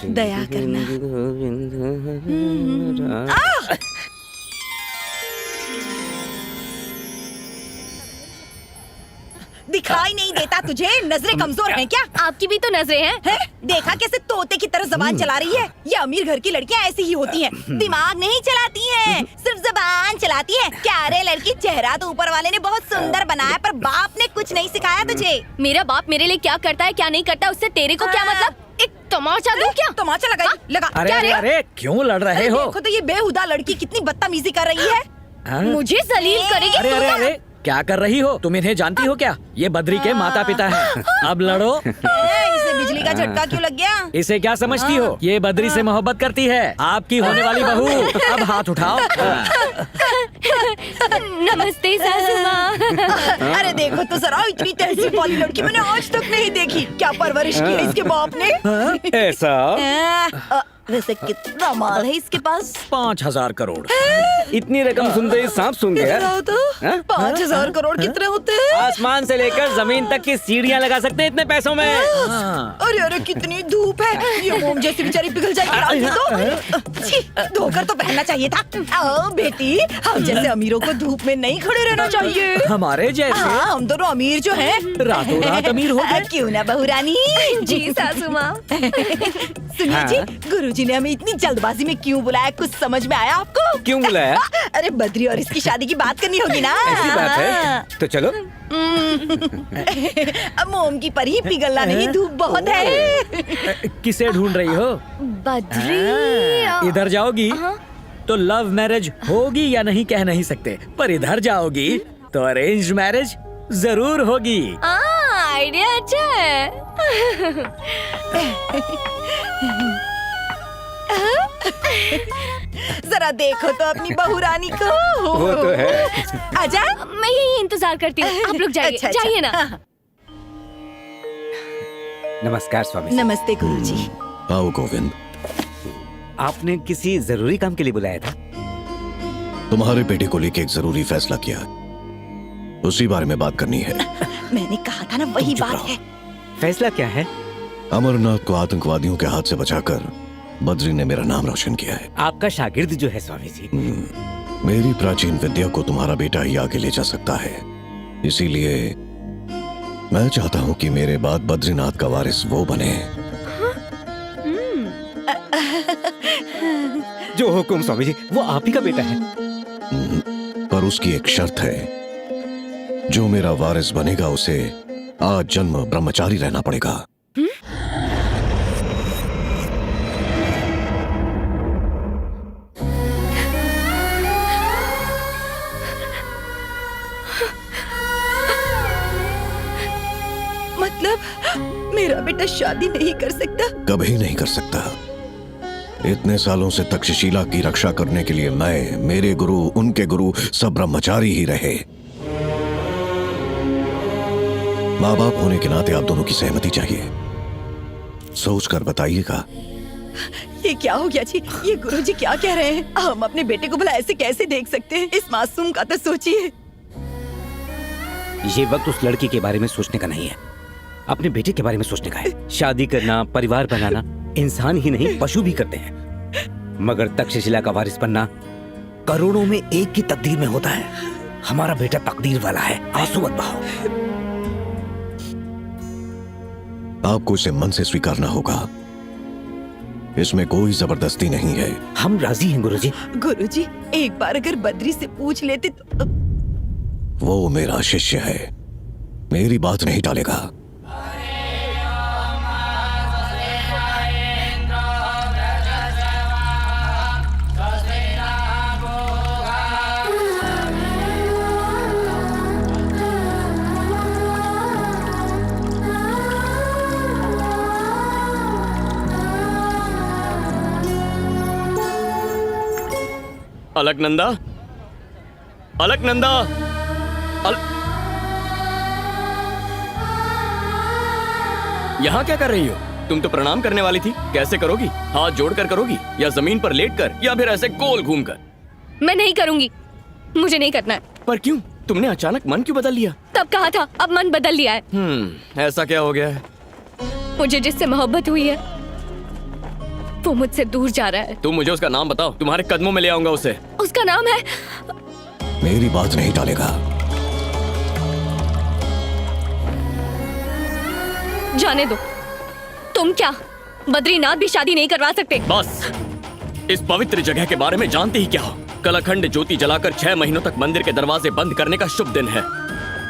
दया करना। दिखाई नहीं देता तुझे? नजरें कमजोर हैं क्या? आपकी भी तो नजरें हैं। है? देखा कैसे तोते की तरह जबान चला रही है? ये अमीर घर की लड़कियां ऐसी ही होती हैं। दिमाग नहीं चलाती हैं, सिर्फ जबान चलाती हैं। क्या रे लड़की, चेहरा तो ऊपर वाले ने बहुत सुंदर बनाया, पर बाप ने कुछ नहीं सिखाया तुझे। मेरा बाप मेरे लिए क्या करता है क्या नहीं करता उससे तेरे को क्या मतलब? एक तमाचा दूं क्या? तमाचा लगा। अरे अरे अरे क्यों लड़ रहे हो? देखो तो ये बेहुदा लड़की कितनी बदतमीजी कर रही है। मुझे जलील करेगी? अरे अरे अरे क्या कर रही हो? तुम इन्हें जानती हो क्या? ये बद्री के माता पिता हैं। अब लड़ो। इसे बिजली का झटका क्यों लग गया? इसे क्या समझती हो? ये बद्री से मोहब्बत करती है, आपकी होने वाली बहू। अब हाथ उठाओ। नमस्ते सासू माँ। अरे देखो तो जरा, इतनी तहजीब वाली लड़की मैंने आज तक नहीं देखी। क्या परवरिश की है इसके बाप ने? ऐसा वैसे कितना माल है इसके पास? 5,000 करोड़। इतनी रकम सुनते ही सांप सूंघ गया। 5,000 करोड़ कितने होते हैं? आसमान से लेकर जमीन तक की सीढ़ियाँ लगा सकते हैं इतने पैसों में। अरे अरे कितनी धूप है, ये मोम जैसी बेचारी पिघल जाएगी। धोकर तो पहनना चाहिए था। आओ बेटी, हम जैसे अमीरों को धूप में नहीं खड़े रहना चाहिए। हमारे जैसे हम दोनों अमीर जो हैं, रातों रात अमीर हो गए। क्यों ना बहू रानी? जी सासू माँ। सुनिए जी, गुरुजी ने हमें इतनी जल्दबाजी में क्यों बुलाया, कुछ समझ में आया आपको? क्यों बुलाया? अरे बद्री और इसकी शादी की बात करनी होगी ना। ऐसी बात है तो चलो। अब मोम की परी पिघलना नहीं, धूप बहुत है। किसे ढूंढ रही हो? बद्री। इधर जाओगी तो लव मैरिज होगी या नहीं कह नहीं सकते, पर इधर जाओगी तो अरेंज मैरिज जरूर होगी। आइडिया अच्छा है। जरा देखो तो अपनी बहू रानी को। वो तो है। आजा। मैं यही इंतजार करती हूँ, आप लोग जाइए। अच्छा। जाइए ना। नमस्कार स्वामी। नमस्ते गुरुजी। आओ गोविंद, आपने किसी जरूरी काम के लिए बुलाया था? तुम्हारे बेटे को लेके एक जरूरी फैसला किया, उसी बारे में बात करनी है। मैंने कहा था ना, वही बात है। फैसला क्या है? अमरनाथ को आतंकवादियों के हाथ से बचाकर बद्री ने मेरा नाम रोशन किया है। आपका शागिर्द जो है स्वामी जी। मेरी प्राचीन विद्या को तुम्हारा बेटा ही आगे ले जा सकता है, इसीलिए मैं चाहता हूँ कि मेरे बाद बद्रीनाथ का वारिस वो बने। जो हुकुम स्वामी जी, वो आप ही का बेटा है। पर उसकी एक शर्त है, जो मेरा वारिस बनेगा उसे आज जन्म ब्रह्मचारी रहना पड़ेगा। मतलब मेरा बेटा शादी नहीं कर सकता? कभी नहीं कर सकता। इतने सालों से तक्षशिला की रक्षा करने के लिए मैं, मेरे गुरु, उनके गुरु सब ब्रह्मचारी ही रहे। माँ बाप होने के नाते आप दोनों की सहमति चाहिए, सोच कर बताइएगा। ये क्या हो गया जी? ये गुरुजी क्या कह रहे हैं? हम अपने बेटे को भला ऐसे कैसे देख सकते हैं? इस मासूम का तो सोचिए। ये वक्त उस लड़की के बारे में सोचने का नहीं है, अपने बेटे के बारे में सोचने का है। शादी करना, परिवार बनाना इंसान ही नहीं पशु भी करते हैं, मगर तक्षशिला का वारिस बनना करोड़ों में एक की तकदीर में होता है। हमारा बेटा तकदीर वाला है, आंसू मत बहाओ। आपको इसे मन से स्वीकारना होगा, इसमें कोई जबरदस्ती नहीं है। हम राजी हैं गुरुजी। गुरुजी, एक बार अगर बद्री से पूछ लेते तो। वो मेरा शिष्य है, मेरी बात नहीं टालेगा। अलकनंदा, अलकनंदा, यहाँ क्या कर रही हो? तुम तो प्रणाम करने वाली थी, कैसे करोगी? हाथ जोड़कर करोगी या जमीन पर लेटकर या फिर ऐसे गोल घूमकर? मैं नहीं करूंगी, मुझे नहीं करना है। पर क्यों? तुमने अचानक मन क्यों बदल लिया? तब कहा था, अब मन बदल लिया है। ऐसा क्या हो गया है? मुझे जिससे मोहब्बत हुई है वो मुझसे दूर जा रहा है। तुम मुझे उसका नाम बताओ, तुम्हारे कदमों में ले आऊंगा उसे। उसका नाम है मेरी बात नहीं टालेगा। जाने दो। तुम क्या बद्रीनाथ भी शादी नहीं करवा सकते? बस इस पवित्र जगह के बारे में जानते ही क्या हो? कल अखंड ज्योति जलाकर 6 महीनों तक मंदिर के दरवाजे बंद करने का शुभ दिन है।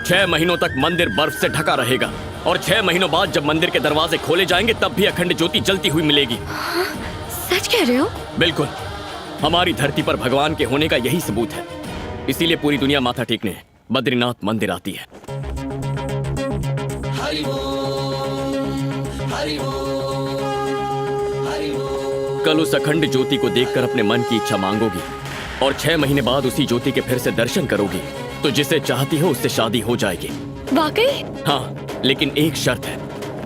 6 महीनों तक मंदिर बर्फ से ढका रहेगा और 6 महीनों बाद जब मंदिर के दरवाजे खोले जाएंगे तब भी अखंड ज्योति जलती हुई मिलेगी। सच कह रहे हो? बिल्कुल, हमारी धरती पर भगवान के होने का यही सबूत है। इसीलिए पूरी दुनिया माथा टेकने बद्रीनाथ मंदिर आती है। कल उस अखंड ज्योति को देखकर अपने मन की इच्छा मांगोगी और 6 महीने बाद उसी ज्योति के फिर से दर्शन करोगी तो जिसे चाहती हो उससे शादी हो जाएगी। वाकई? हाँ, लेकिन एक शर्त है,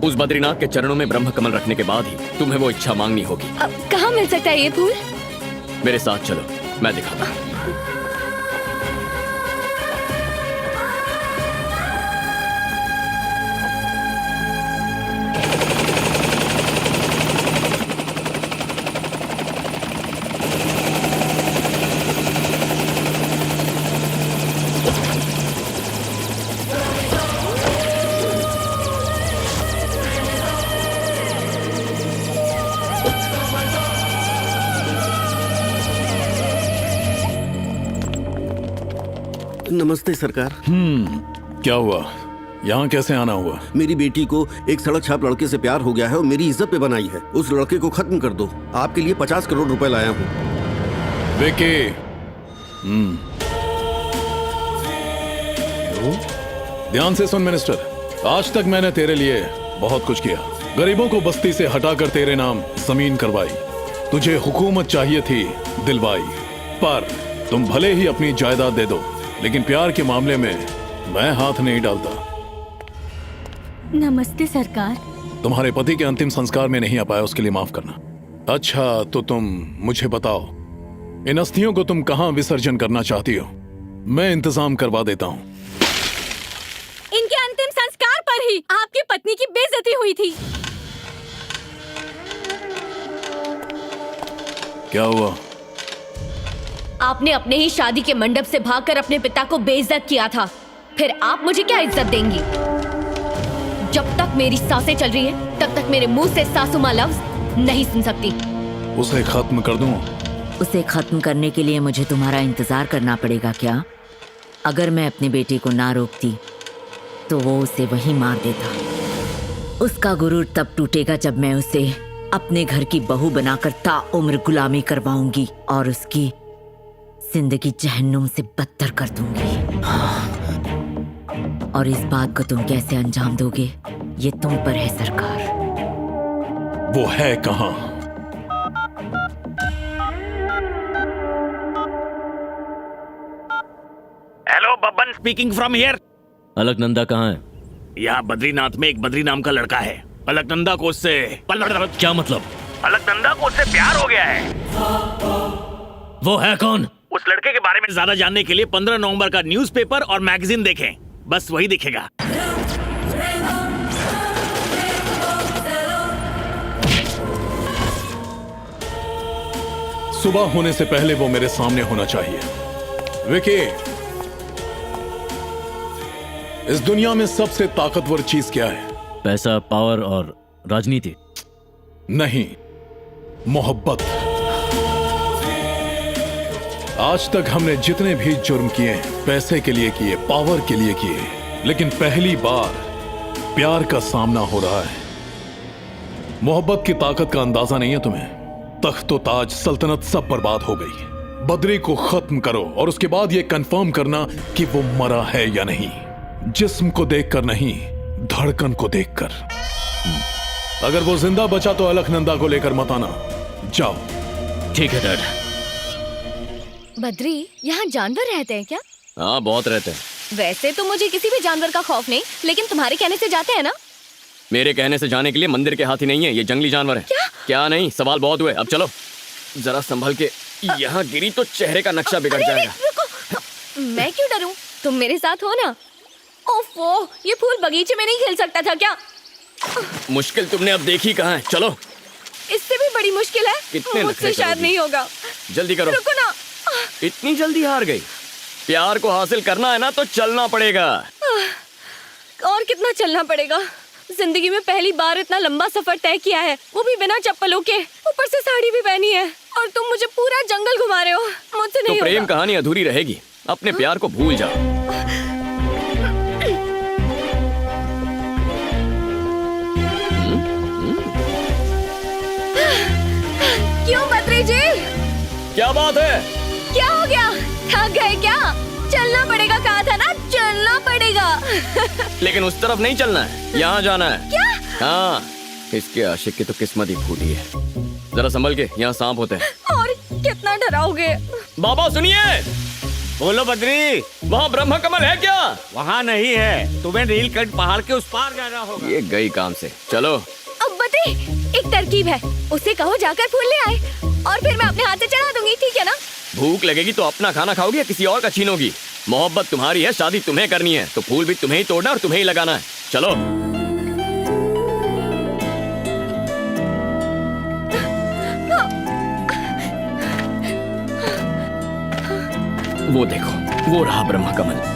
उस बद्रीनाथ के चरणों में ब्रह्म कमल रखने के बाद ही तुम्हें वो इच्छा मांगनी होगी। कहाँ मिल सकता है ये फूल? मेरे साथ चलो, मैं दिखाता हूँ। नमस्ते सरकार। क्या हुआ? यहाँ कैसे आना हुआ? मेरी बेटी को एक सड़क छाप लड़के से प्यार हो गया है और मेरी इज्जत पे बनाई है। उस लड़के को खत्म कर दो। आपके लिए 50 करोड़ रुपए लाया हूँ। विकी, ध्यान से सुन मिनिस्टर, आज तक मैंने तेरे लिए बहुत कुछ किया। गरीबों को बस्ती से हटाकर तेरे नाम जमीन करवाई। तुझे हुकूमत चाहिए थी, दिलवाई। पर तुम भले ही अपनी जायदाद दे दो, लेकिन प्यार के मामले में मैं हाथ नहीं डालता। नमस्ते सरकार। तुम्हारे पति के अंतिम संस्कार में नहीं आ पाया, उसके लिए माफ करना। अच्छा, तो तुम मुझे बताओ, इन अस्थियों को तुम कहां विसर्जन करना चाहती हो? मैं इंतजाम करवा देता हूं। इनके अंतिम संस्कार पर ही आपकी पत्नी की बेइज्जती हुई थी। क्या हुआ? आपने अपने ही शादी के मंडप से भागकर अपने पिता को बेइज्जत किया था। फिर आप मुझे क्या इज्जत देंगी? जब तक मेरी सांसें चल रही हैं, तब तक मेरे मुंह से सासू माँ लफ्ज नहीं सुन सकती। उसे खत्म कर दूं? उसे खत्म करने के लिए मुझे तुम्हारा इंतजार करना पड़ेगा क्या? अगर मैं अपनी बेटी को ना रोकती तो वो उसे वहीं मार देता। उसका गुरूर तब टूटेगा जब मैं उसे अपने घर की बहू बनाकर ताउम्र गुलामी करवाऊंगी और उसकी जिंदगी जहन्नुम से बदतर कर दूंगी। और इस बात को तुम कैसे अंजाम दोगे, ये तुम पर है सरकार। वो है कहां? Hello, Babban speaking from here. Alaknanda कहाँ है? यहाँ बद्रीनाथ में एक बद्री नाम का लड़का है। अलकनंदा को उससे क्या मतलब? अलकनंदा को उससे प्यार हो गया है। वो है कौन? उस लड़के के बारे में ज्यादा जानने के लिए 15 नवंबर का न्यूज़पेपर और मैगजीन देखें, बस वही दिखेगा। सुबह होने से पहले वो मेरे सामने होना चाहिए। विकी, इस दुनिया में सबसे ताकतवर चीज क्या है? पैसा, पावर और राजनीति। नहीं, मोहब्बत। आज तक हमने जितने भी जुर्म किए, पैसे के लिए किए, पावर के लिए किए, लेकिन पहली बार प्यार का सामना हो रहा है। मोहब्बत की ताकत का अंदाजा नहीं है तुम्हें? तख्तो ताज, सल्तनत सब बर्बाद हो गई। बद्री को खत्म करो और उसके बाद यह कंफर्म करना कि वो मरा है या नहीं। जिस्म को देखकर नहीं, धड़कन को देखकर। अगर वो जिंदा बचा तो अलकनंदा को लेकर मत आना। जाओ। ठीक है डैड। बद्री, यहाँ जानवर रहते हैं क्या? हाँ, बहुत रहते हैं। वैसे तो मुझे किसी भी जानवर का खौफ नहीं, लेकिन तुम्हारे कहने से जाते हैं ना? मेरे कहने से जाने के लिए मंदिर के हाथी नहीं है, ये जंगली जानवर है। क्या नहीं, सवाल बहुत हुए, अब चलो। जरा संभल के, यहाँ गिरी तो चेहरे का नक्शा बिगड़ जाएगा। रुको, मैं क्यों डरूं? तुम मेरे साथ हो ना? ओफो, ये फूल बगीचे में नहीं खिल सकता था क्या? मुश्किल तुमने अब देखी कहाँ है, चलो। इससे भी बड़ी मुश्किल है। कितने मुझसे नखरे शायद करोगी? नहीं होगा। जल्दी करो। रुको ना। इतनी जल्दी हार गई? प्यार को हासिल करना है ना तो चलना पड़ेगा। और कितना चलना पड़ेगा? जिंदगी में पहली बार इतना लंबा सफर तय किया है, वो भी बिना चप्पलों के, ऊपर से साड़ी भी पहनी है, और तुम मुझे पूरा जंगल घुमा रहे हो। मुझसे तो नहीं प्रेम होगा। कहानी अधूरी रहेगी। अपने प्यार को भूल जाओ। क्यों बद्री जी? क्या बात है? क्या हो गया? थक गए क्या? चलना पड़ेगा, कहा था ना, चलना पड़ेगा। लेकिन उस तरफ नहीं चलना है, यहाँ जाना है। क्या? हाँ, इसके आशिक की तो किस्मत ही फूटी है। जरा संभल के, यहाँ सांप होते हैं। और कितना डराओगे? बाबा सुनिए। बोलो बद्री, वहाँ ब्रह्म कमल है क्या? वहाँ नहीं है, तुम्हें नीलकंठ पहाड़ के उस पार जाना होगा। ये गई काम से। चलो। अब बद्री, एक तरकीब है, उसे कहो जाकर फूल ले आए, और फिर मैं अपने हाथ से चढ़ा दूंगी, ठीक है ना? भूख लगेगी तो अपना खाना खाओगी या किसी और का छीनोगी? मोहब्बत तुम्हारी है, शादी तुम्हें करनी है, तो फूल भी तुम्हें ही तोड़ना और तुम्हें ही लगाना है। चलो। वो देखो, वो रहा ब्रह्म कमल।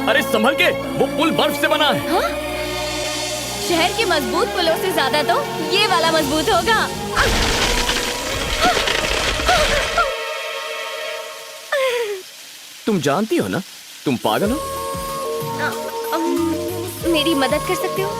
अरे संभल के, वो पुल बर्फ से बना है। हाँ? शहर के मजबूत पुलों से ज्यादा तो ये वाला मजबूत होगा। तुम जानती हो ना, तुम पागल हो। मेरी मदद कर सकते हो?